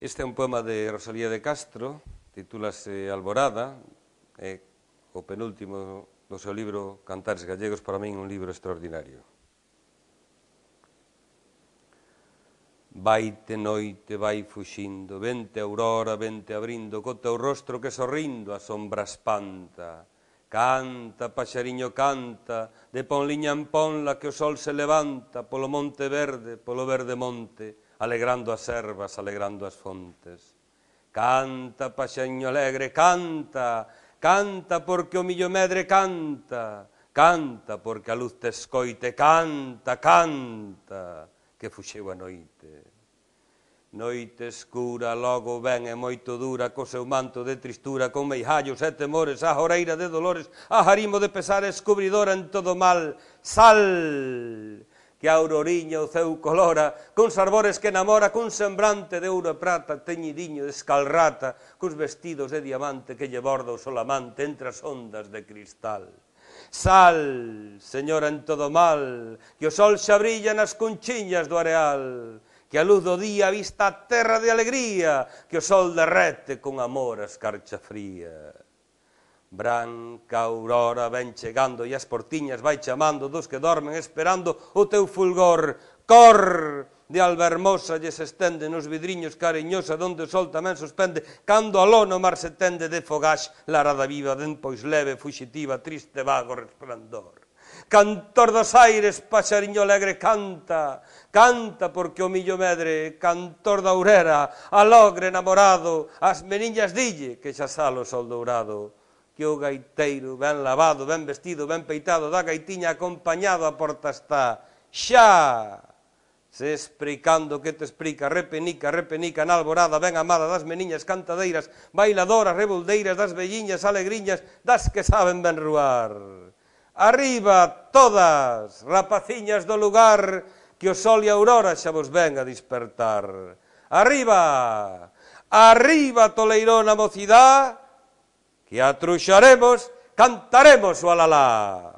Este é un poema de Rosalía de Castro, titúlase Alborada, é o penúltimo do seu libro Cantares Gallegos, para min un libro extraordinario. Vaite noite, vai fuxindo, vente aurora, vente abrindo, co teu rostro que sorrindo a sombra espanta. Canta, paxariño, canta, de ponliña en ponla que o sol se levanta polo monte verde, polo verde monte, alegrando as ervas, alegrando as fontes. Canta, paxariño alegre, canta, canta porque o millo medre canta, canta porque a luz te escoite, canta, canta, que fuxeu a noite. Noite escura, logo ven e moito dura, co seu manto de tristura, con meijallos e temores, a joreira de dolores, a jarimo de pesar escubridora en todo mal. Sal, que a auroriña o ceu colora, cuns arbores que namora, cun sembrante de ouro e prata, teñidiño de escalrata, cuns vestidos de diamante que lle borda o solamante entre as ondas de cristal. Sal, señora en todo mal, que o sol xa brilla nas cunchiñas do areal, que a luz do día vista a terra de alegría, que o sol derrete con amor a escarcha fría. Branca aurora ven chegando e as portiñas vai chamando dos que dormen esperando o teu fulgor. Cor de alba hermosa lle se estende nos vidriños cariñosa donde o sol tamén suspende, cando aló no mar se tende de fogax, larada viva den pois leve, fuxitiva, triste, vago resplandor. Cantor dos aires, paxariño alegre, canta, canta porque o millo medre, cantor da aurera, alogre namorado, as meniñas dille que xa sale o sol dourado, que o gaiteiro ben lavado, ben vestido, ben peitado, da gaitiña acompañado a porta está, xa, se explicando que te explica, repenica, repenica na alborada, ben amada das meniñas cantadeiras, bailadoras, rebuldeiras, das velliñas alegriñas, das que saben ben ruar. Arriba todas, rapaciñas do lugar, que o sol e a aurora xa vos ven a despertar. Arriba, arriba toleirona mocidá, que atruxaremos, cantaremos o alalá.